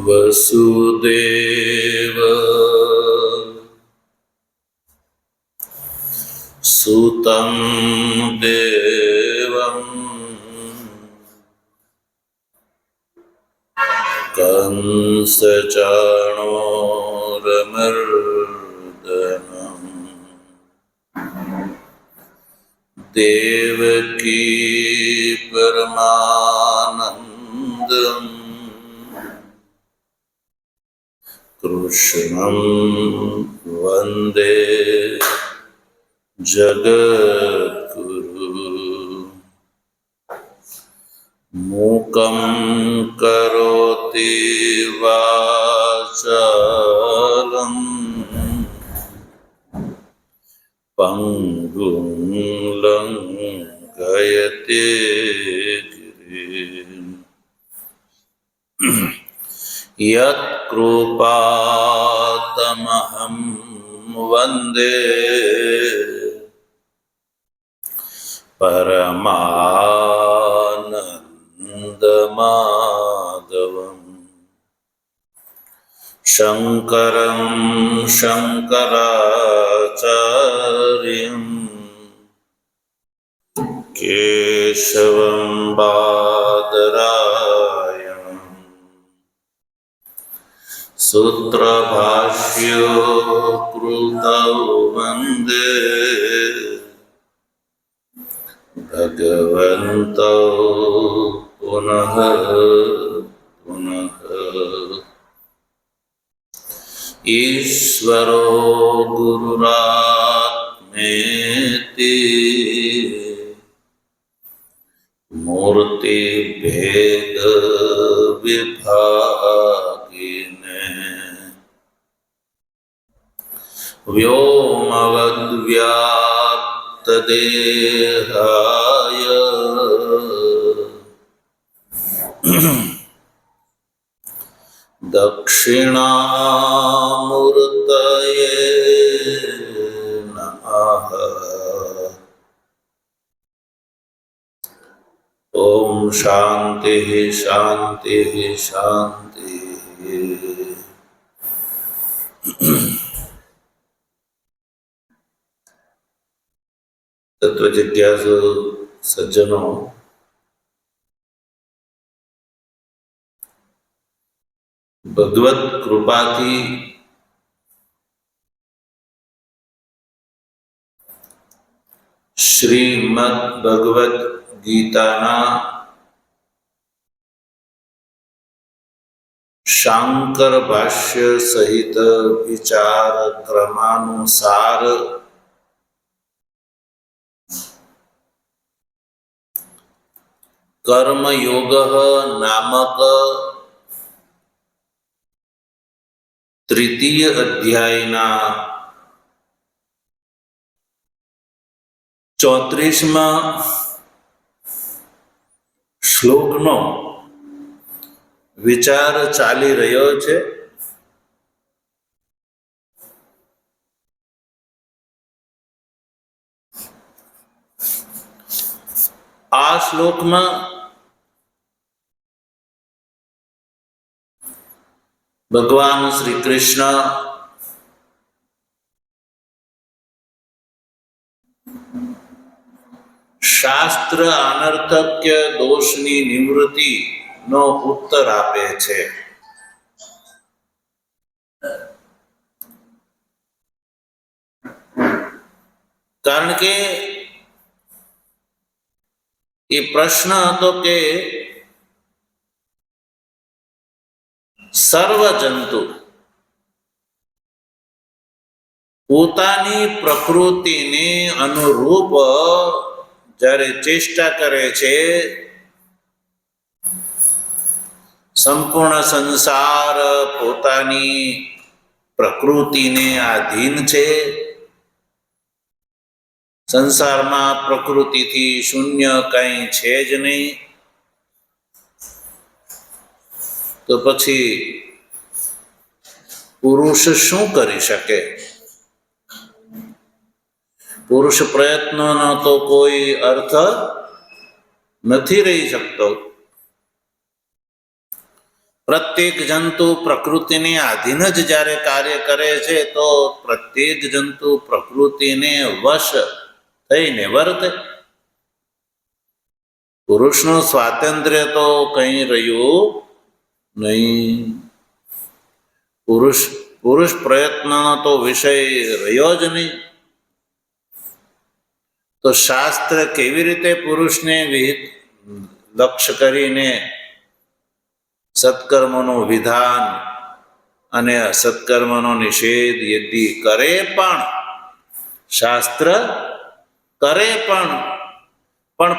वसुदेव सुतं देवं कंसचाणूरमर्दनं देवकी परमानन्दम् कृष्णं वन्दे जगद्गुरु। मूकं करोति वाचालं पङ्गुं लङ्घयते गिरिं। यत्कृपातमहं वन्दे परमानन्दमाधवम् शङ्करं शङ्कराचार्यं केशवं बादरायणं सूत्रभाष्यो कृतौ वन्दे भगवन्तौ पुनः पुनः। ईश्वरो गुरुरात्मेति मूर्तिभेद विभागिने व्योमवद्व्याप्तदेहाय दक्षिणामूर्तये नमः। ओम शांति शांति शांति। तत्व जिज्ञासु सज्जनों, भगवत कृपाथी श्रीमद् भगवत गीताना शांकर भाष्य सहित विचार क्रमानुसार कर्मयोग नामक तृतीय अध्यायना 34મા શ્લોકનો વિચાર ચાલી રહ્યો છે। આ શ્લોકમાં ભગવાન શ્રી કૃષ્ણ શાસ્ત્ર અનર્થક્ય દોષની નિવૃત્તિનો ઉત્તર આપે છે। કારણ કે એ પ્રશ્ન હતો કે સર્વ જંતુ પોતાની પ્રકૃતિને અનુરૂપ જ્યારે ચેષ્ટા કરે છે, સંપૂર્ણ સંસાર પોતાની પ્રકૃતિને આધીન છે। સંસારમાં પ્રકૃતિથી શૂન્ય કંઈ છે જ નહીં। તો પછી પુરુષ શું કરી શકે? પુરુષ પ્રયત્નોનો તો કોઈ અર્થ નથી રહી શકતો। પ્રત્યેક જંતુ પ્રકૃતિને આધીન જ જ્યારે કાર્ય કરે છે તો પ્રત્યેક જંતુ પ્રકૃતિને વશ થઈને વર્તે. પુરુષનું સ્વાતંત્ર્ય તો કંઈ રહ્યું નહીં. પુરુષ પ્રયત્નનો તો વિષય રહ્યો જ નહીં. તો શાસ્ત્ર કેવી રીતે પુરુષને વિહિત લક્ષ્ય કરીને સત્કર્મનું વિધાન અને અસત્કર્મનો નિષેધ યદિ કરે પણ, શાસ્ત્ર કરે પણ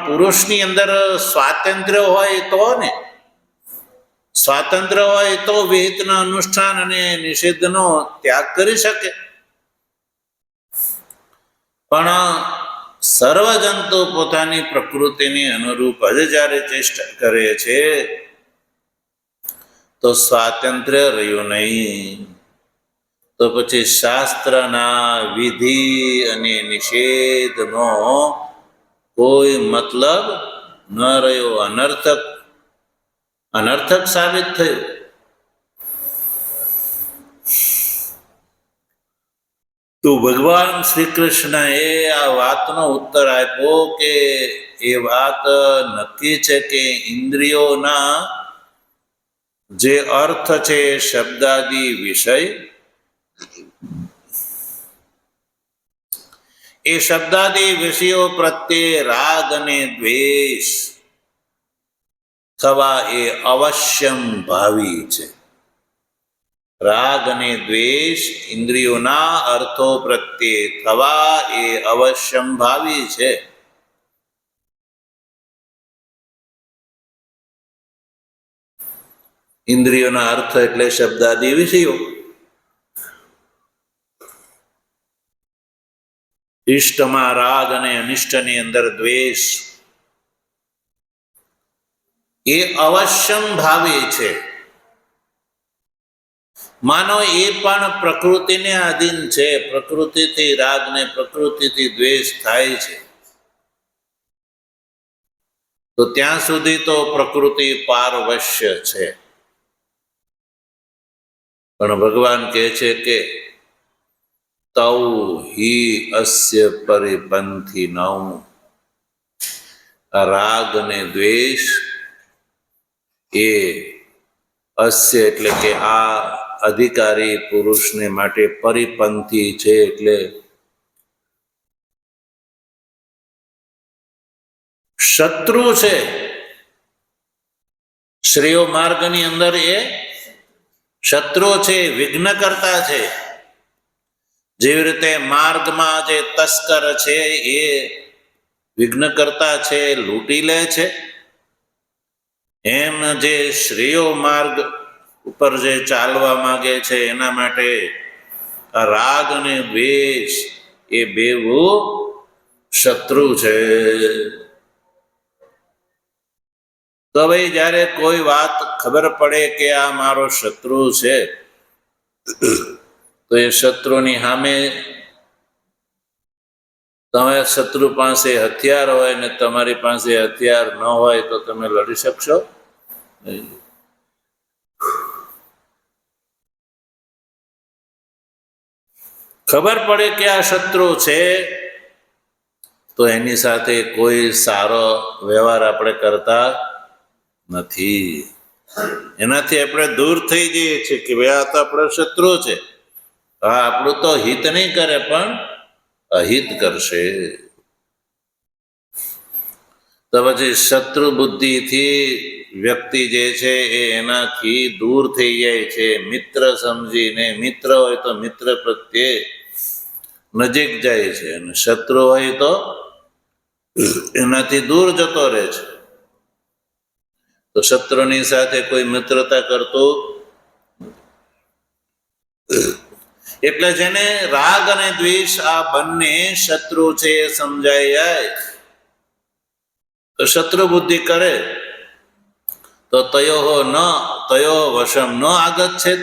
પુરુષની અંદર સ્વાતંત્ર્ય હોય તો ને, સ્વાતંત્ર્ય હોય તો વિહિતના અનુષ્ઠાન અને નિષેધનો ત્યાગ કરી શકે. પણ સર્વજંતુ પોતાની પ્રકૃતિની અનુરૂપ જ જ્યારે ચેષ્ટા કરે છે તો સ્વાતંત્ર્ય રહ્યું નહીં. તો પછી શાસ્ત્રના વિધિ અને નિષેધનો કોઈ મતલબ ન રહ્યો, અનર્થક સાબિત થયું. તો ભગવાન શ્રી કૃષ્ણએ આ વાતનો ઉત્તર આપ્યો કે એ વાત નક્કી છે કે ઇન્દ્રિયોના જે અર્થ છે શબ્દાદી વિષય, એ શબ્દાદી વિષયો પ્રત્યે રાગ અને દ્વેષ થવા એ અવશ્યમ ભાવી છે. રાગ અને દ્વેષ ઇન્દ્રિયોના અર્થો પ્રત્યે થવા એ અવશ્યમ ભાવી છે. ઇન્દ્રિયોના અર્થ એટલે શબ્દાદી વિષયો. ઇષ્ટમાં રાગ અને અનિષ્ટની અંદર દ્વેષ એ અવશ્યમ ભાવી છે. માનો એ પણ પ્રકૃતિને આધીન છે. પ્રકૃતિથી રાગ ને પ્રકૃતિથી દ્વેષ થાય છે તો ત્યાં સુધી તો પ્રકૃતિ પારવશ્ય છે. પણ ભગવાન કહે છે કે તૌ હિ અસ્ય પરિપંથિનૌ, રાગ અને દ્વેષ એ અસ્ય એટલે કે આ અધિકારી પુરુષને માટે પરિપંથી છે, એટલે શત્રુ છે. શ્રેયો માર્ગની અંદર એ શત્રુ છે, વિઘ્ન કરતા છે. જેવી રીતે માર્ગમાં જે તસ્કર છે એ વિઘ્ન કરતા છે, લૂંટી લે છે, એમ જે શ્રેયો માર્ગ ઉપર જે ચાલવા માંગે છે એના માટે આ રાગ અને દ્વેષ એ બેઉ શત્રુ છે. તો ભાઈ જ્યારે કોઈ વાત ખબર પડે કે આ મારો શત્રુ છે તો એ શત્રુની સામે તમે શત્રુ પાસે હથિયાર હોય ને તમારી પાસે હથિયાર ન હોય તો તમે લડી શકશો? ખબર પડે કે આ શત્રુ છે તો એની સાથે કોઈ સારો વ્યવહાર આપણે કરતા નથી. એનાથી આપણે દૂર થઈ જઈએ છીએ કે ભાઈ આ તો આપણો શત્રુ છે, હા આપણું તો હિત નહીં કરે પણ અહિત કરશે. તો પછી શત્રુ બુદ્ધિથી વ્યક્તિ જે છે એ એનાથી દૂર થઈ જાય છે. મિત્ર સમજીને, મિત્ર હોય તો મિત્ર પ્રત્યે નજીક જાય છે અને શત્રુ હોય તો એનાથી દૂર જતો રહે છે. તો શત્રુની સાથે કોઈ મિત્રતા કરતો, એટલે જેને રાગ અને દ્વેષ આ બંને શત્રુ છે એ સમજાઈ જાય તો શત્રુ બુદ્ધિ કરે તો તયો વશમ ન આગત છે.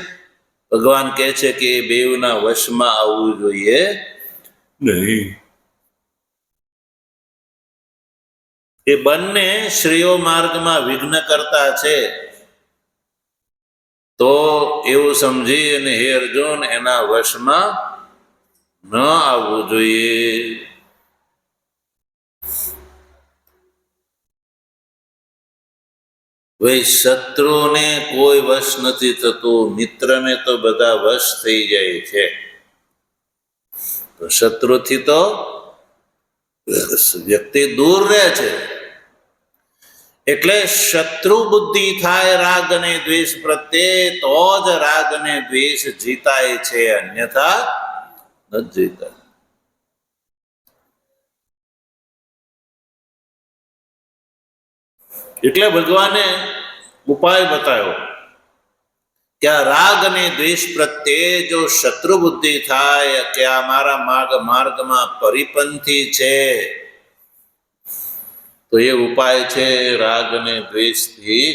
ભગવાન કહે છે કે એ બેવના વશમાં આવવું જોઈએ નહીં. એ બંને શ્રેયો માર્ગમાં વિઘ્ન કરતા છે. તો એવું સમજી અને હે અર્જુન એના વશમાં ન આવવું જોઈએ. ભાઈ શત્રુને કોઈ વશ નથી થતું, મિત્રને તો બધા વશ થઈ જાય છે. તો શત્રુથી તો વ્યક્તિ દૂર રહે છે. એટલે શત્રુ બુદ્ધિ થાય રાગ અને દ્વેષ પ્રત્યે, તો જ રાગ અને દ્વેષ જીતાય છે, અન્યથા નથી જીતા. એટલે ભગવાને ઉપાય બતાવ્યો કે આ રાગ અને દ્વેષ પ્રત્યે જો શત્રુ બુદ્ધિ થાય કે આ મારા માર્ગમાં પરિપંથી છે, તો એ ઉપાય છે રાગ અને દ્વેષથી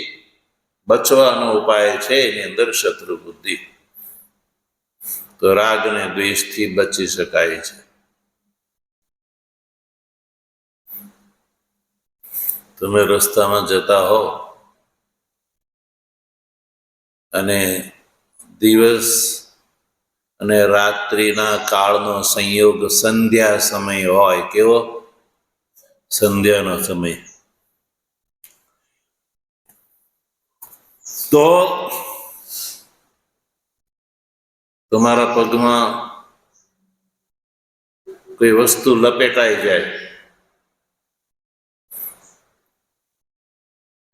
બચવાનો ઉપાય છે, એની અંદર શત્રુ બુદ્ધિ. તો રાગ અને દ્વેષથી બચી શકાય છે. તમે રસ્તામાં જતા હો અને દિવસ અને રાત્રિના કાળનો સંયોગ સંધ્યા સમય હોય, કેવો? સંધ્યાનો સમય. તો તમારા પગમાં કોઈ વસ્તુ લપેટાઈ જાય.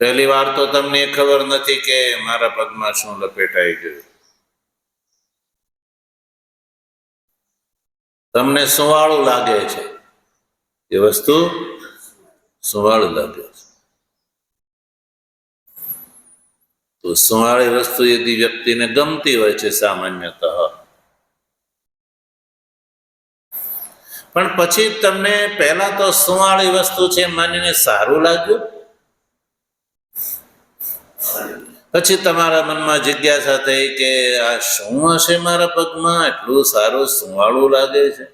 પહેલી વાર તો તમને ખબર નથી કે મારા પગમાં શું લપેટાઈ ગયું. તમને સુવાળું લાગે છે, એ વસ્તુ સુવાળું લાગે છે. તો સુવાળી વસ્તુ યદી વ્યક્તિને ગમતી હોય છે સામાન્યતઃ, પણ પછી તમને પહેલા તો સુવાળી વસ્તુ છે માનીને સારું લાગ્યું, પછી તમારા મનમાં જિજ્ઞાસા થઈ કે આ શું હશે મારા પગમાં, એટલું સારું સુવાળું લાગે છે.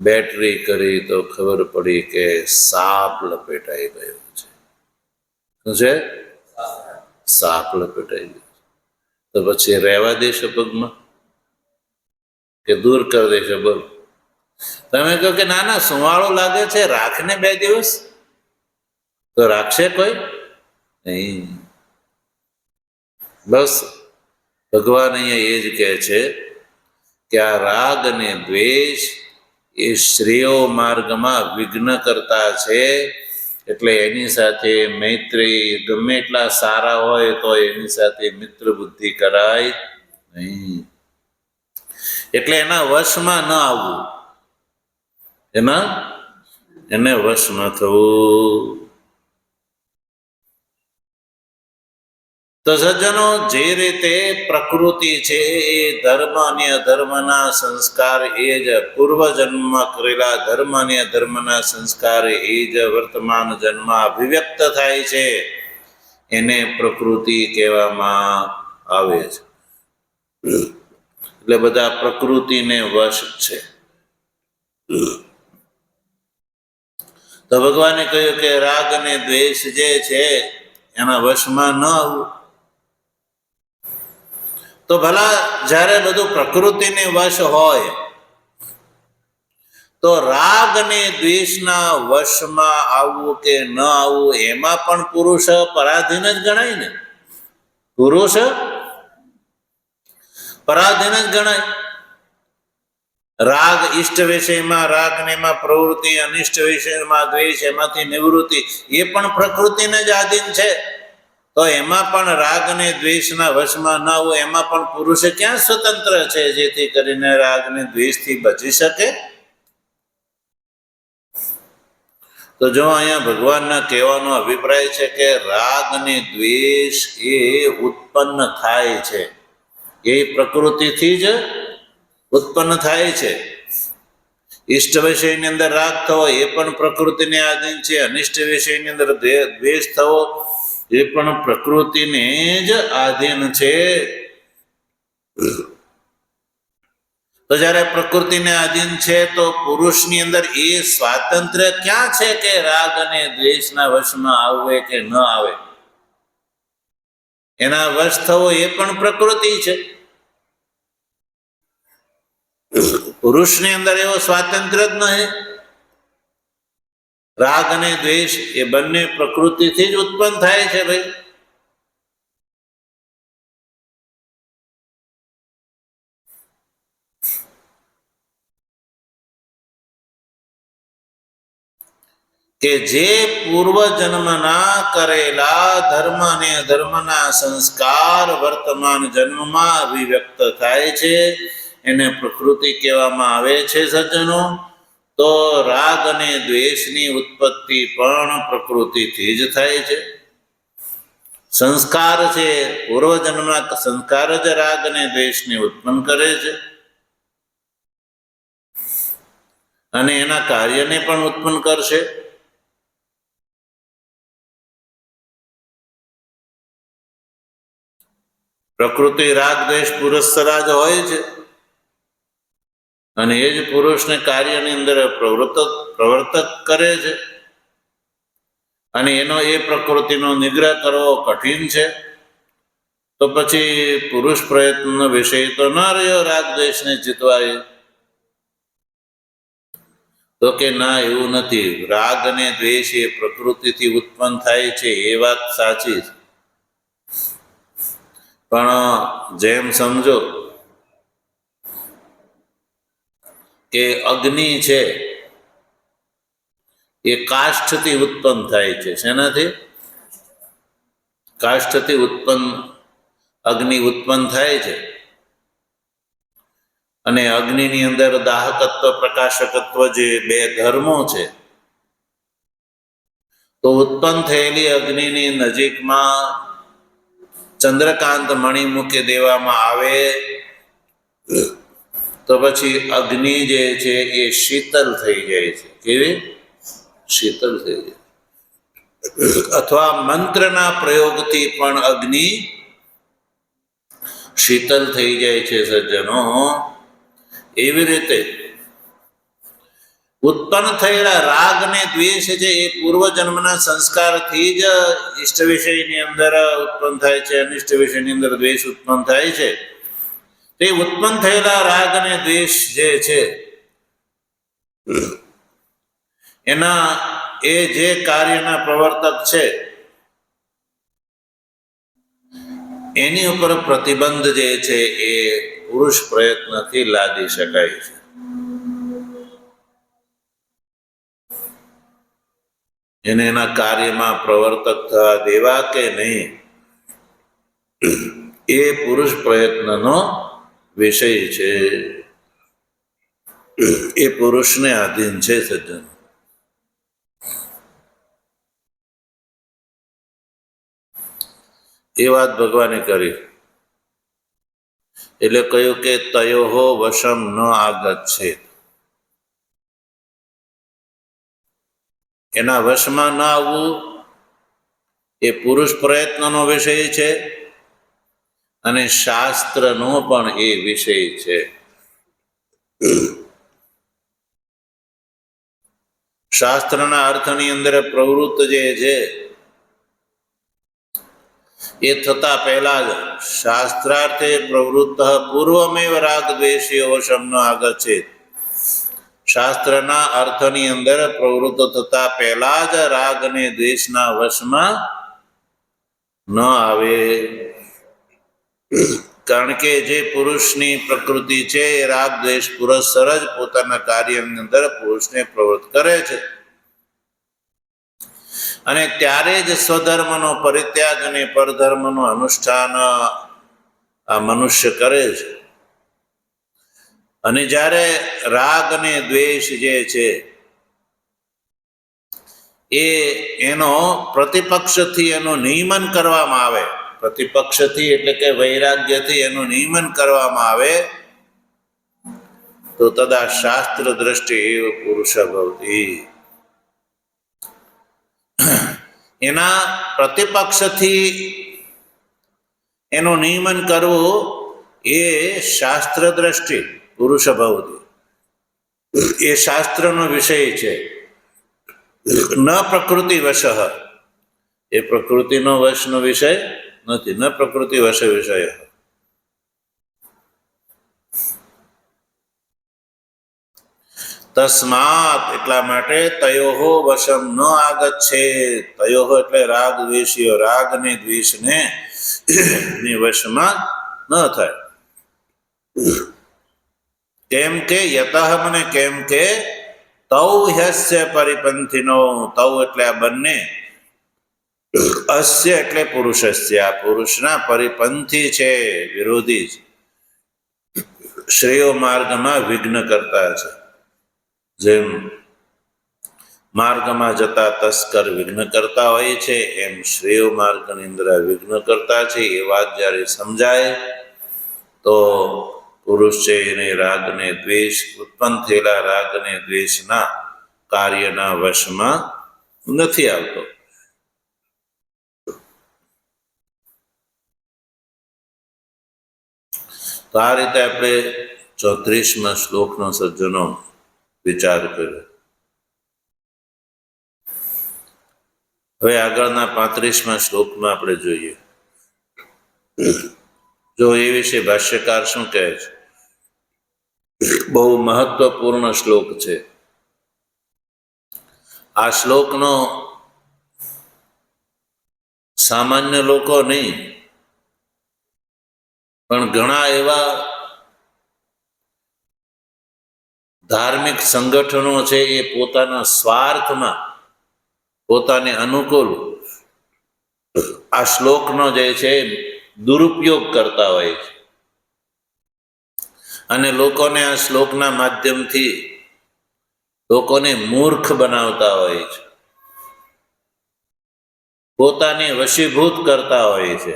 બેટરી કરી તો ખબર પડી કે સાપ લપેટાઈ ગયો છે. શું છે? સાપ લપેટાઈ ગયો. તો પછી રહેવા દેશો પગમાં કે દૂર કરી દેશો? બોલો. તમે કહો કે ના ના સુવાળું લાગે છે, રાખને 2 દિવસ. તો રાખશે કોઈ નહીં. બસ ભગવાન અહીંયા એ જ કહે છે કે આ રાગ અને દ્વેષ એ શ્રેયો માર્ગમાં વિઘ્ન કરતા છે. એટલે એની સાથે મૈત્રી, ગમે એટલા સારા હોય તો એની સાથે મિત્ર બુદ્ધિ કરાય નહીં. એટલે એના વશમાં ન આવવું, એને વશ ન થવું. તો સજ્જનો, જે રીતે પ્રકૃતિ છે એ ધર્મ અને અધર્મના સંસ્કાર એ જ પૂર્વજન્મ કરેલા ધર્મ અને અધર્મના સંસ્કાર એ જ વર્તમાન જન્મ અભિવ્યક્ત થાય છે, એને પ્રકૃતિ કહેવામાં આવે છે. એટલે બધા પ્રકૃતિને વશ છે. તો ભગવાને કહ્યું કે રાગ અને દ્વેષ જે છે એના વશમાં ન આવવું. તો ભલા જ્યારે બધું પ્રકૃતિને વશ હોય, તો રાગ અને દ્વેષના વશમાં આવવું કે ન આવવું એમાં પણ પુરુષ પરાધીન જ ગણાય ને. પુરુષ પરાધીન જ ગણાય. રાગ ઈષ્ટ વિષયમાં રાગ ને એમાં પ્રવૃત્તિ, અનિષ્ટ વિષયમાં દ્વેષ, એમાંથી નિવૃત્તિ, એ પણ પ્રકૃતિને જ આધીન છે. તો એમાં પણ રાગ અને દ્વેષના વશમાં ન આવવું, એમાં પણ પુરુષે ક્યાં સ્વતંત્ર છે જેથી કરીને રાગ અને દ્વેષથી બચી શકે? તો જો અહીંયા ભગવાનના કહેવાનો અભિપ્રાય છે કે રાગ અને દ્વેષ એ ઉત્પન્ન થાય છે, એ પ્રકૃતિથી જ ઉત્પન્ન થાય છે. ઈષ્ટ વિષયની અંદર રાગ થવો એ પણ પ્રકૃતિને આધીન છે, અનિષ્ટ વિષયની અંદર દ્વેષ થવો એ પણ પ્રકૃતિને જ આધીન છે. તો જ્યારે પ્રકૃતિને આધીન છે તો પુરુષની અંદર એ સ્વાતંત્ર્ય ક્યાં છે કે રાગ અને દ્વેષના વશમાં આવે કે ન આવે? એના વશ થવો એ પણ પ્રકૃતિ છે. પુરુષની અંદર એવો સ્વાતંત્ર્ય જ નહીં. રાગ અને દ્વેષ એ બંને પ્રકૃતિથી જ ઉત્પન્ન થાય છે ભાઈ. કે જે પૂર્વ જન્મના કરેલા ધર્મ અને અધર્મના સંસ્કાર વર્તમાન જન્મમાં અભિવ્યક્ત થાય છે એને પ્રકૃતિ કહેવામાં આવે છે સજ્જનો. તો રાગ અને દ્વેષની ઉત્પત્તિ પણ પ્રકૃતિથી જ થાય છે. સંસ્કાર છે, પૂર્વજન્મના સંસ્કાર જ રાગ અને દ્વેષને ઉત્પન્ન કરે છે અને એના કાર્યને પણ ઉત્પન્ન કરશે. પ્રકૃતિ રાગ દ્વેષ પુરસ્સરા જ હોય છે અને એ જ પુરુષને કાર્યની અંદર પ્રવર્તક કરે છે અને એનો એ પ્રકૃતિનો નિગ્રહ કરવો કઠિન છે. તો પછી પુરુષ પ્રયત્નનો વિષય તો ન રહ્યો રાગ દ્વેષને જીતવા. તો કે ના, એવું નથી. રાગ અને દ્વેષ એ પ્રકૃતિથી ઉત્પન્ન થાય છે એ વાત સાચી છે, પણ જેમ સમજો કે અગ્નિ છે એ કાષ્ઠથી ઉત્પન્ન થાય છે. શેનાથી? કાષ્ઠથી અગ્નિ ઉત્પન્ન થાય છે અને અગ્નિની અંદર દાહકત્વ પ્રકાશકત્વ જે બે ધર્મો છે, તો ઉત્પન્ન થયેલી અગ્નિની નજીકમાં ચંદ્રકાંત મણિ મૂકી દેવામાં આવે તો પછી અગ્નિ જે છે એ શીતલ થઈ જાય છે. કેવી? શીતલ થઈ જાય. અથવા મંત્રના પ્રયોગથી પણ અગ્નિ શીતલ થઈ જાય છે સજ્જનો. એવી રીતે ઉત્પન્ન થયેલા રાગ ને દ્વેષ છે એ પૂર્વજન્મના સંસ્કારથી જ ઇષ્ટ વિષયની અંદર ઉત્પન્ન થાય છે, અનિષ્ટ વિષયની અંદર દ્વેષ ઉત્પન્ન થાય છે. તે ઉત્પન્ન થયેલા રાગ અને દ્વેષ જે છે એના એ જે કાર્યના પ્રવર્તક છે એની ઉપર પ્રતિબંધ જે છે એ પુરુષ પ્રયત્નથી લાદી શકાય છે. એને એના કાર્યમાં પ્રવર્તક થવા દેવા કે નહીં એ પુરુષ પ્રયત્નનો વિષય છે. એ પુરુષને આધીન છે સજ્જન. એ વાત ભગવાને કરી. એટલે કહ્યું કે તયોહો વશમ ન આગચ્છેત. એના વશમાં ન આવવું એ પુરુષ પ્રયત્નનો વિષય છે અને શાસ્ત્રનો પણ એ વિષય છે. શાસ્ત્રના અર્થની અંદર પ્રવૃત્ત જે છે એ થતા પહેલા જ શાસ્ત્રાર્થે પ્રવૃત્ત પૂર્વમેવ રાગ દ્વેષી વશમ ન આગચ્છેત. શાસ્ત્રના અર્થની અંદર પ્રવૃત્ત થતા પહેલા જ રાગ અને દ્વેષના વશમાં ન આવે. કારણ કે જે પુરુષની પ્રકૃતિ છે એ રાગ દ્વેષ પુરસ્સર જ પોતાના કાર્યની અંદર પુરુષને પ્રવૃત્ત કરે છે અને ત્યારે જ સ્વધર્મનો પરિત્યાગ અને પરધર્મનો અનુષ્ઠાન આ મનુષ્ય કરે છે. અને જ્યારે રાગ અને દ્વેષ જે છે એ એનો પ્રતિપક્ષથી એનું નિયમન કરવામાં આવે, પ્રતિપક્ષથી એટલે કે વૈરાગ્યથી એનું નિયમન કરવામાં આવે તો તદા શાસ્ત્ર દ્રષ્ટિ એવ પુરુષ ભવતી. એના પ્રતિપક્ષથી એનું નિયમન કરવું એ શાસ્ત્ર દ્રષ્ટિ પુરુષ ભવતી, એ શાસ્ત્રનો વિષય છે. ન પ્રકૃતિ વશ, એ પ્રકૃતિનો વશનો વિષય નથી. ન પ્રકૃતિ વશે વિષય. તસ્માત એટલા માટે તયોહો વશમ ન આગચ્છે. તયોહો એટલે રાગ દ્વેષીઓ, રાગ ને દ્વેષ ને વશમાં ન થાય. કેમ કે યતઃ મને કેમ કે તૌ હસ્ય પરિપંથીનો. તૌ એટલે આ બંને, અસ્ય એટલે પુરુષસ્ય, આ પુરુષના પરિપંથી છે, વિરોધી છે, શ્રેયો માર્ગમાં વિઘ્ન કરતા છે. જેમ માર્ગમાં જતા તસ્કર વિઘ્ન કરતા હોય છે, એમ શ્રેયો માર્ગની અંદર વિઘ્ન કરતા છે. એ વાત જ્યારે સમજાય તો પુરુષ છે એને રાગ ને દ્વેષ, ઉત્પન્ન થયેલા રાગ ને દ્વેષના કાર્યના વશમાં નથી આવતો. તો આ રીતે આપણે 34મા શ્લોકનો સજ્જનો વિચાર કર્યો. હવે આગળના 35મા શ્લોકમાં આપણે જોઈએ. જો એ વિશે ભાષ્યકાર શું કહે છે. બહુ મહત્વપૂર્ણ શ્લોક છે. આ શ્લોકનો સામાન્ય લોકો નહીં, પણ ઘણા એવા ધાર્મિક સંગઠનો છે, એ પોતાના સ્વાર્થમાં, પોતાને અનુકૂળ આ શ્લોકનો જે છે દુરુપયોગ કરતા હોય છે અને લોકોને આ શ્લોકના માધ્યમથી લોકોને મૂર્ખ બનાવતા હોય છે, પોતાને વશીભૂત કરતા હોય છે.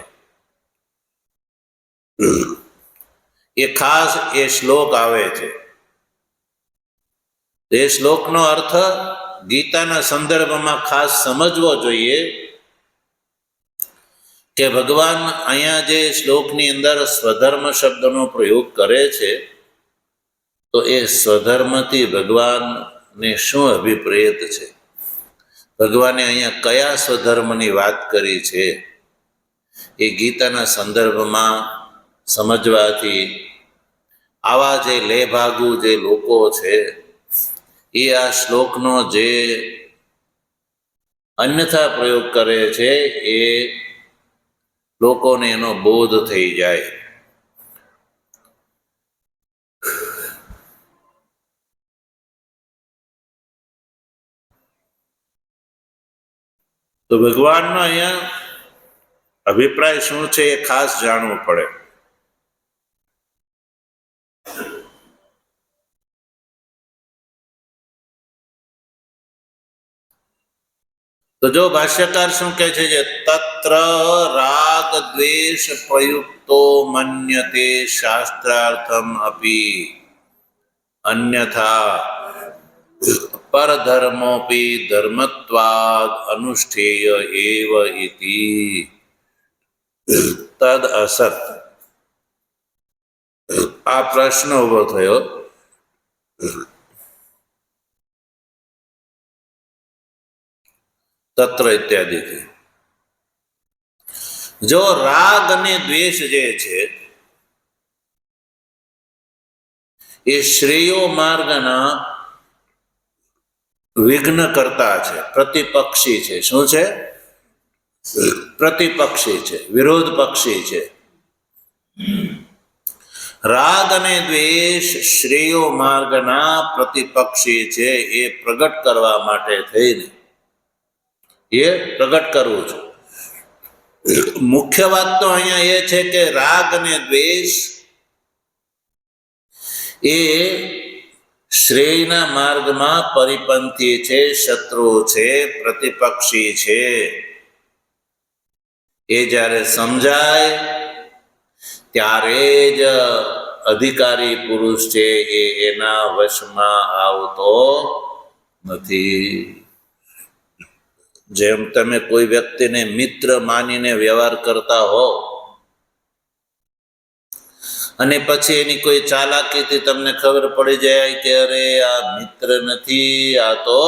એ ખાસ એ શ્લોક આવે છે. એ શ્લોકનો અર્થ ગીતાના સંદર્ભમાં ખાસ સમજવો જોઈએ કે ભગવાન અહીંયા જે શ્લોકની અંદર સ્વધર્મ શબ્દનો પ્રયોગ કરે છે, તો એ સ્વધર્મથી ભગવાનને શું અભિપ્રેત છે, ભગવાને અહીંયા કયા સ્વધર્મની વાત કરી છે, એ ગીતાના સંદર્ભમાં સમજવાથી આવા જે લેભાગુ જે લોકો છે એ આ શ્લોકનો જે અન્યથા પ્રયોગ કરે છે એ લોકોને એનો બોધ થઈ જાય. તો ભગવાનનો અહીંયા અભિપ્રાય શું છે એ ખાસ જાણવું પડે. તો જો ભાષ્યકાર શું કહે છે, જે તત્ર રાગ દ્વેષ પ્રયુક્તો મન્યતે શાસ્ત્રાર્થમ અપી અન્યથા પરધર્મોપી ધર્મત્વાદ અનુષ્ઠેય એવ ઇતિ તદ અસત. આ પ્રશ્ન ઉભો થયો. તત્ર ઇત્યાદિથી. જો રાગ અને દ્વેષ જે છે એ શ્રેયો માર્ગના વિઘ્ન કરતા છે, પ્રતિપક્ષી છે. શું છે? પ્રતિપક્ષી છે, વિરોધ પક્ષી છે. રાગ અને દ્વેષ શ્રેયો માર્ગના પ્રતિપક્ષી છે. એ પ્રગટ કરવા માટે થઈને એ પ્રગટ કરવું છે. મુખ્ય વાત તો અહીંયા એ છે કે રાગ અને દ્વેષ એ શ્રેયના માર્ગમાં પરિપંથી છે, શત્રુ છે, પ્રતિપક્ષી છે. એ જ્યારે સમજાય ત્યારે જ અધિકારી પુરુષ છે એ એના વશમાં આવતો નથી. જેમ તમે કોઈ વ્યક્તિને મિત્ર માનીને વ્યવહાર કરતા હો અને પછી એની કોઈ ચાલાકીથી તમને ખબર પડી જાય કે અરે આ મિત્ર નથી, આ તો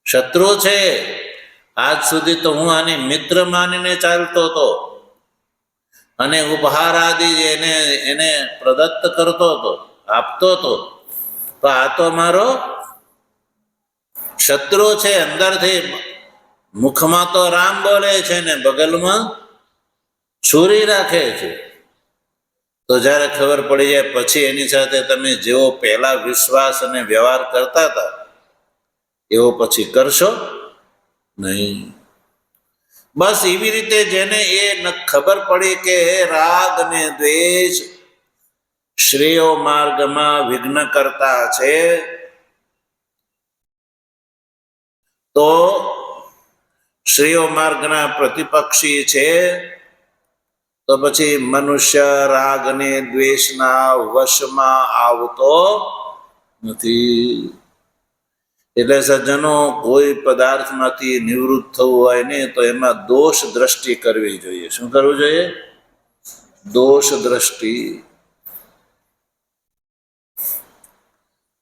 શત્રુ છે, આજ સુધી તો હું આને મિત્ર માનીને ચાલતો હતો અને ઉપહાર આદિ એને પ્રદત્ત કરતો હતો, આપતો હતો. તો આ તો મારો શત્રુ છે. અંદરથી મુખમાં તો રામ બોલે છે ને બગલમાં છુરી રાખે છે. તો જ્યારે ખબર પડી જાય પછી એની સાથે તમે જેવો પહેલા વિશ્વાસ અને વ્યવહાર કરતા હતા એવો પછી કરશો નહીં. બસ એવી રીતે જેને એ ખબર પડી કે રાગ અને દ્વેષ શ્રેયો માર્ગમાં વિઘ્ન કરતા છે, તો શ્રેયો માર્ગના પ્રતિપક્ષી છે, તો પછી મનુષ્ય રાગ અને દ્વેષના વશમાં આવતો નથી. એટલે સજ્જનો, કોઈ પદાર્થમાંથી નિવૃત્ત થવું હોય ને તો એમાં દોષ દ્રષ્ટિ કરવી જોઈએ. શું કરવું જોઈએ? દોષ દ્રષ્ટિ.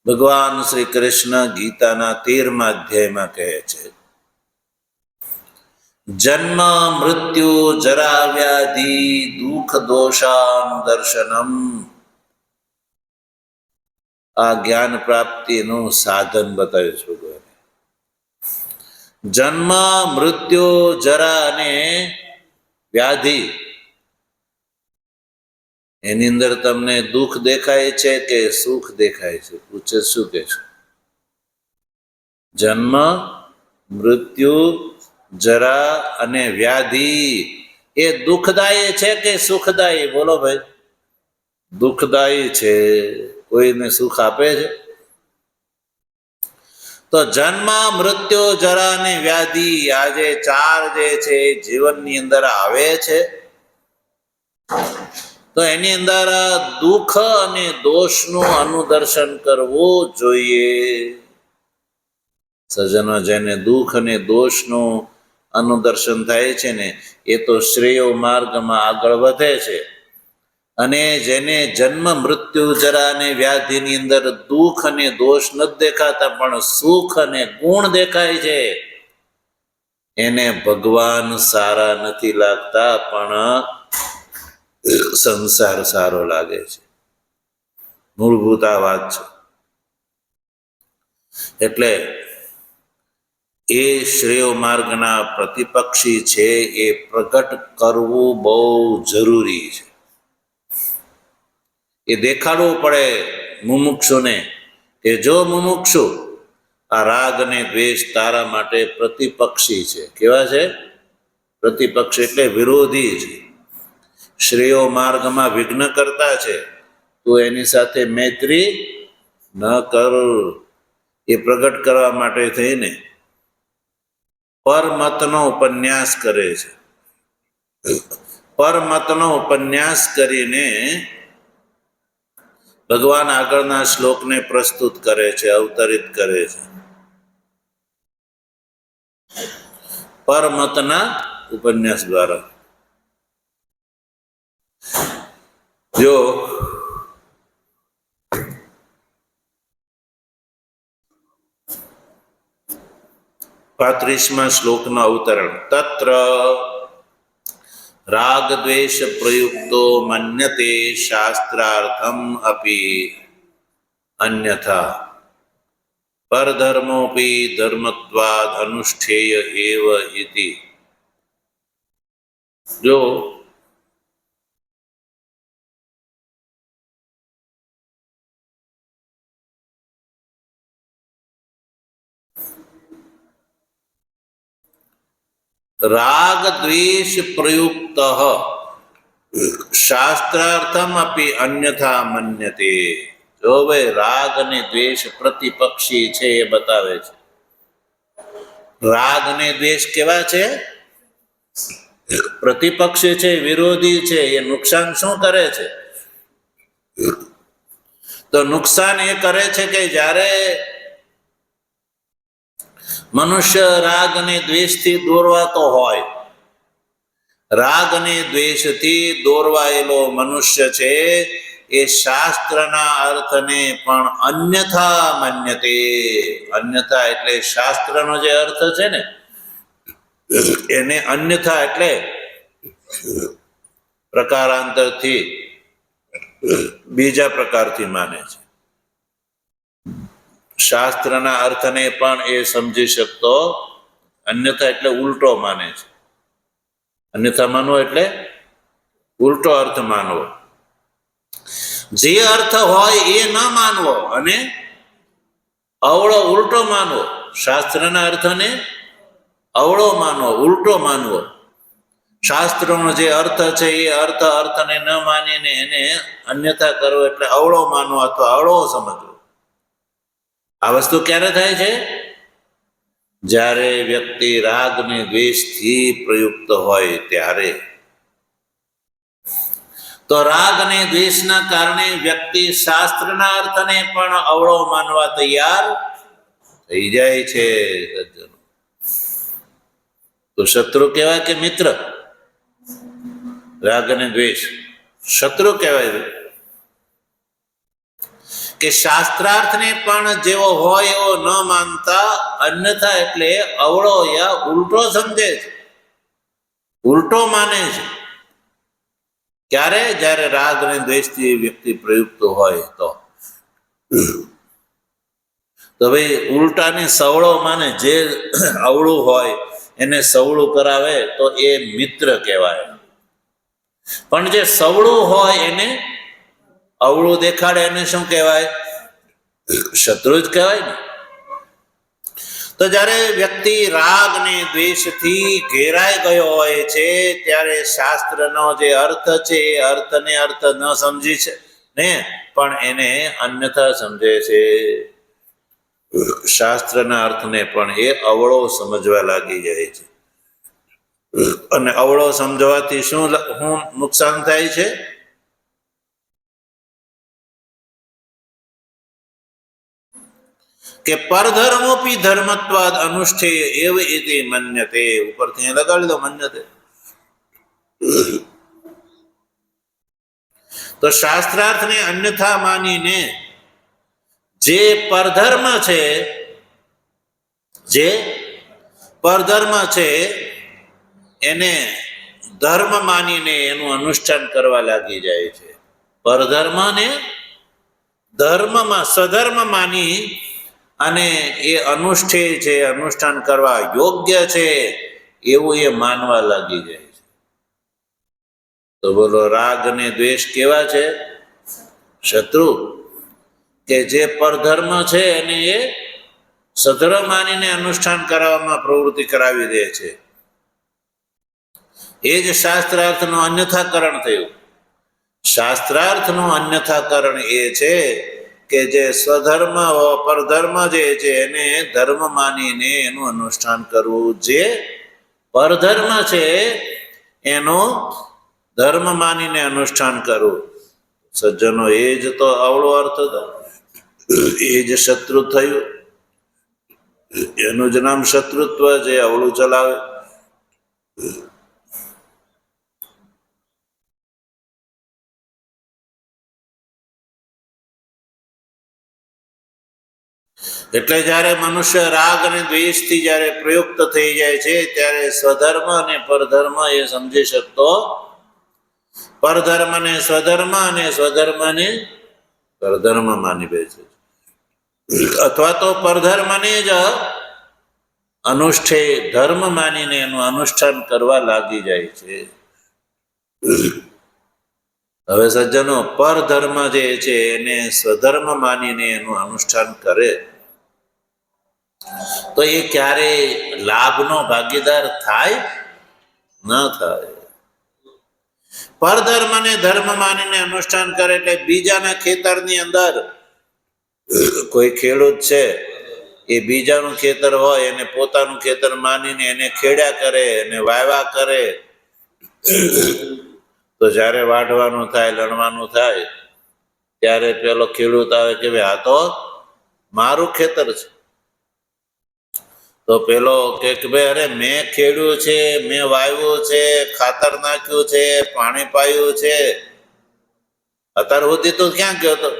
ભગવાન શ્રી કૃષ્ણ ગીતાના 13મા અધ્યાયમાં કહે છે, જન્મ મૃત્યુ જરા વ્યાધિ દુઃખ દોષાનુદર્શનમ. આ જ્ઞાન પ્રાપ્તિનું સાધન બતાવ્યું છે ભગવાને. જન્મ મૃત્યુ જરા અને વ્યાધિ, એની અંદર તમને દુઃખ દેખાય છે કે સુખ દેખાય છે? પૂછે શું કે છે? જન્મ મૃત્યુ જરા અને વ્યાધિ એ દુઃખદાયી છે કે સુખદાયી? બોલો ભાઈ. દુઃખદાયી છે. કોઈને સુખ આપે છે? તો જન્મ મૃત્યુ જરા અને વ્યાધિ, આ જે ચાર જે છે જીવનની અંદર આવે છે, તો એની અંદર દુઃખ અને દોષનું અનુદર્શન કરવું જોઈએ. સજ્જનો, જેને દુઃખ અને દોષનું અનુદર્શન થાય છે ને એ તો શ્રેય માર્ગમાં આગળ વધે છે. અને જેને જન્મ મૃત્યુ જરા અને વ્યાધિની અંદર દુઃખ અને દોષ નથી દેખાતા પણ સુખ અને ગુણ દેખાય છે, એને ભગવાન સારા નથી લાગતા પણ સંસાર સારો લાગે છે. મૂળભૂત આ વાત છે. એટલે એ શ્રેય માર્ગના પ્રતિપક્ષી છે એ પ્રગટ કરવું બહુ જરૂરી છે. એ દેખાડવું પડે મુમુક્ષુને કે જો મુમુક્ષુ, આ રાગ અને દ્વેષ તારા માટે પ્રતિપક્ષી છે. કેવા છે? પ્રતિપક્ષી એટલે વિરોધી છે. શ્રેયો માર્ગમાં વિઘ્ન કરતા છે, તો એની સાથે મૈત્રી ન કર. એ પ્રગટ કરવા માટે થઈને પરમતનો ઉપન્યાસ કરે છે. પરમતનો ઉપન્યાસ કરીને ભગવાન આગળના શ્લોકને પ્રસ્તુત કરે છે, અવતરિત કરે છે. પરમતના ઉપન્યાસ દ્વારા જો 35મા શ્લોકનું અવતરણ. તત્ર રાગ દ્વેષ પ્રયુક્તો મન્યતે શાસ્ત્રાર્થમ અપી અન્યથા પરધર્મોપી ધર્મત્વાદ અનુષ્ઠેય એવ ઇતિ. જો રાગ દ્વેષ પ્રયુક્ત શાસ્ત્રાર્થમ અપી અન્યથા મન્યતે. જો ભાઈ રાગ અને દ્વેષ પ્રતિપક્ષી છે એ બતાવે છે. રાગ અને દ્વેષ કેવા છે? પ્રતિપક્ષી છે, વિરોધી છે. એ નુકસાન શું કરે છે? તો નુકસાન એ કરે છે કે જ્યારે મનુષ્ય રાગ અને દ્વેષથી દોરવાતો હોય, રાગ અને દ્વેષથી દોરવાયેલો મનુષ્ય છે એ શાસ્ત્રના અર્થને પણ અન્યથા માન્યતે. અન્યથા એટલે શાસ્ત્રનો જે અર્થ છે ને એને અન્યથા એટલે પ્રકારાંતરથી બીજા પ્રકારથી માને છે. શાસ્ત્રના અર્થને પણ એ સમજી શકતો અન્યથા એટલે ઉલટો માને છે. અન્યથા માનવો એટલે ઉલટો અર્થ માનવો. જે અર્થ હોય એ ન માનવો અને અવળો ઉલટો માનવો. શાસ્ત્રના અર્થને અવળો માનવો, ઉલટો માનવો. શાસ્ત્રનો જે અર્થ છે એ અર્થને ન માનીને એને અન્યથા કરવો એટલે અવળો માનવો અથવા અવળો સમજવો. આ વસ્તુ ક્યારે થાય છે? જ્યારે વ્યક્તિ રાગ ને દ્વેષથી પ્રયુક્ત હોય ત્યારે. તો રાગ અને દ્વેષના કારણે વ્યક્તિ શાસ્ત્રના અર્થને પણ અવળો માનવા તૈયાર થઈ જાય છે. તો શત્રુ કહેવાય કે મિત્ર? રાગ અને દ્વેષ શત્રુ કહેવાય કે શાસ્ત્રાર્થને પણ જેવો હોય એવો ન માનતા અન્યથા એટલે અવળો યા ઉલટો સમજે છે, ઉલટો માને છે. ક્યારે? જ્યારે રાગ અને દ્વેષથી વ્યક્તિ પ્રયુક્ત હોય તો ભાઈ ઉલટાને સવળો માને. જે અવળું હોય એને સવળું કરાવે તો એ મિત્ર કહેવાય. પણ જે સવળું હોય એને અવળું દેખાડે એને શું કહેવાય? શત્રુ જ કહેવાય ને. તો જ્યારે વ્યક્તિ રાગ ને દ્વેષથી ઘેરાઈ ગયો હોય છે ત્યારે શાસ્ત્રનો જે અર્થ છે એ અર્થને અર્થ ન સમજી છે ને પણ એને અન્યથા સમજે છે. શાસ્ત્રના અર્થને પણ એ અવળો સમજવા લાગી જાય છે. અને અવળો સમજવાથી શું નુકસાન થાય છે? કે પરધર્મોપી ધર્મત્વાદ અનુષ્ઠેય એવ ઇતિ મન્યતે. ઉપરથી લગાડી દો મન્યતે. તો શાસ્ત્રાર્થને અન્યથા માનીને જે પરધર્મ છે, જે પરધર્મ છે એને ધર્મ માનીને એનું અનુષ્ઠાન કરવા લાગી જાય છે. પરધર્મને ધર્મમાં સ્વધર્મ માની અને એ અનુષ્ઠેય છે, અનુષ્ઠાન કરવા યોગ્ય છે એવું એ માનવા લાગી જાય છે. તો બોલો, રાગ અને દ્વેષ કેવા છે? શત્રુ. કે જે પરધર્મ છે એને એ સધર્મ માનીને અનુષ્ઠાન કરવામાં પ્રવૃત્તિ કરાવી દે છે. એ જ શાસ્ત્રાર્થનું અન્યથાકરણ થયું. શાસ્ત્રાર્થનું અન્યથાકરણ એ છે કે જે સ્વધર્મ પરધર્મ જે છે એને ધર્મ માનીને એનું અનુષ્ઠાન કરવું. જે પરધર્મ છે એનો ધર્મ માનીને અનુષ્ઠાન કરવું. સજ્જનો, એ જ તો અવળો અર્થ હતો. એ જ શત્રુ થયું. એનું જ નામ શત્રુત્વ, જે અવળું ચલાવે. એટલે જ્યારે મનુષ્ય રાગ અને દ્વેષથી જ્યારે પ્રયુક્ત થઈ જાય છે ત્યારે સ્વધર્મ અને પરધર્મ એ સમજી શકતો, પરધર્મને સ્વધર્મ અને સ્વધર્મને પરધર્મ માની બેસે અથવા તો પરધર્મને જ અનુષ્ઠેય ધર્મ માનીને એનું અનુષ્ઠાન કરવા લાગી જાય છે. હવે સજ્જનો, પરધર્મ જે છે એને સ્વધર્મ માનીને એનું અનુષ્ઠાન કરે તો એ ક્યારેય લાભનો ભાગીદાર થાય ન થાય. પરધર્મને ધર્મ માનીને અનુષ્ઠાન કરે એટલે બીજાના ખેતરની અંદર કોઈ ખેડૂત છે એ બીજાનું ખેતર હોય એને પોતાનું ખેતર માનીને એને ખેડ્યા કરે અને વાવ્યા કરે. તો જ્યારે વાઢવાનું થાય, લણવાનું થાય ત્યારે પેલો ખેડૂત આવે કે ભાઈ આ તો મારું ખેતર છે. તો પેલો કે ભાઈ અરે મેં ખેડ્યું છે, મેં વાવ્યું છે, ખાતર નાખ્યું છે, પાણી પાયું છે, અત્યાર સુધી તો ક્યાં ગયો હતો?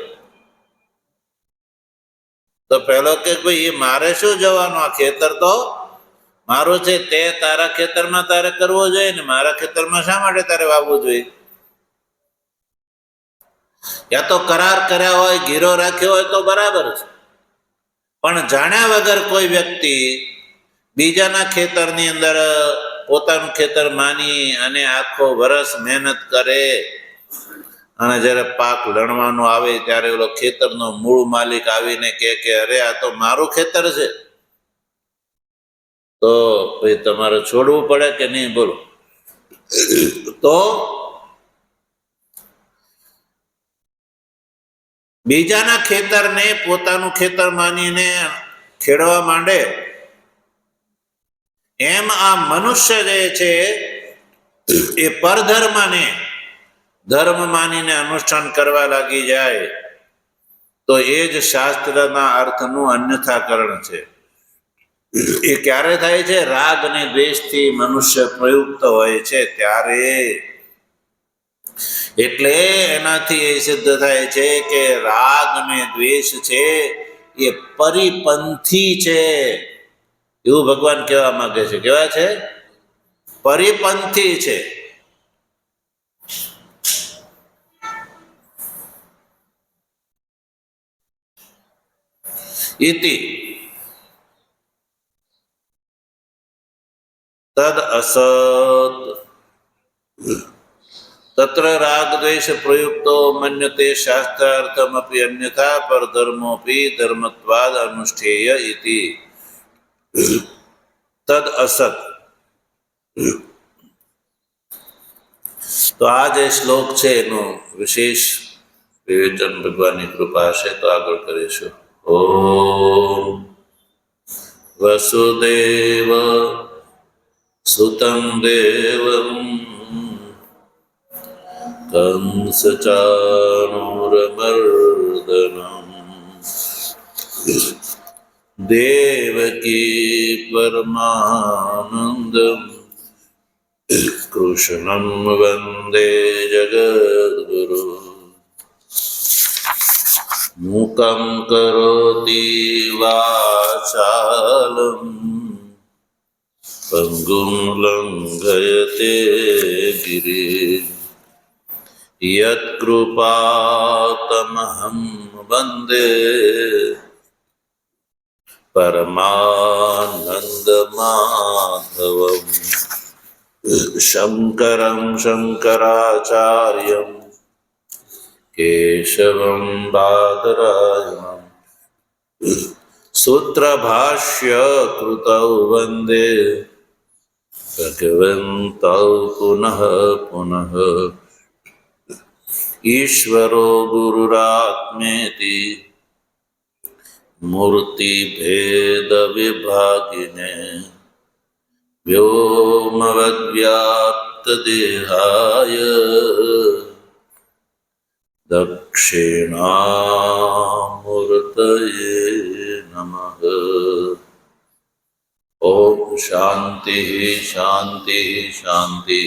તો પેલો કે ભાઈ એ મારે શું જવાનું, આ ખેતર તો મારું છે તે તારા ખેતરમાં તારે કરવો જોઈએ ને મારા ખેતરમાં શા માટે તારે વાવવું જોઈએ? યા તો કરાર કર્યા હોય, ગીરો રાખ્યો હોય તો બરાબર છે, પણ જાણ્યા વગર કોઈ વ્યક્તિ બીજાના ખેતરની અંદર પોતાનું ખેતર માની અને આખો વર્ષ મહેનત કરે અને જ્યારે પાક લણવાનો આવે ત્યારે ઓલો ખેતરનો મૂળ માલિક આવીને કે અરે આ તો મારું ખેતર છે, તો ભાઈ તમારે છોડવું પડે કે નહીં? બોલો. તો બીજાના ખેતરને પોતાનું ખેતર માનીને ખેડવા માંડે એમ આ મનુષ્ય જે છે એ પરધર્મને ધર્મ માનીને અનુષ્ઠાન કરવા લાગી જાય તો એ જ શાસ્ત્રના અર્થનું અન્યથાકરણ છે. એ ક્યારે થાય છે? રાગ અને દ્વેષથી મનુષ્ય પ્રયુક્ત હોય છે ત્યારે. એટલે એનાથી એ સિદ્ધ થાય છે કે રાગ અને દ્વેષ છે એ પરિપંથી છે, એવું ભગવાન કહેવા માંગે છે. કેવા છે? પરિપંથી છે. ઇતિ તદ અસત તત્ર રાગ દ્વેષ પ્રયુક્તો મન્યતે શાસ્ત્રાર્થમપી અન્યથા પરધર્મોપી ધર્મત્વાદ અનુષ્ઠેય ઇતિ. તદ અસત. તો આ જે શ્લોક છે એનું વિશેષ વિવેચન ભગવાનની કૃપા હશે તો આગળ કરીશું. ઓમ વસુદેવ સુતં દેવં કંસચાણૂરમર્દનમ દેવકી પરમાનંદમ કૃષ્ણં વંદે જગદ્ગુરુ. મૂકં કરોતિ વાચાલં પંગું લંઘયતે ગિરિં યત્કૃપાતમહં વંદે પરમાનંદમાધવં. શંકરં શંકરાચાર્યં કેશવં બાદરાયણં સૂત્રભાષ્ય કૃતૌ વંદે ભગવन्तૌ પુનઃ પુનઃ. ઈશ્વરો ગુરુરાત્મેતિ મૂર્તિભેદ વિભાગિને વ્યોમવદ્વ્યાપ્ત દેહાય દક્ષિણામૂર્તયે નમઃ. ઓમ શાંતિ શાંતિ શાંતિ.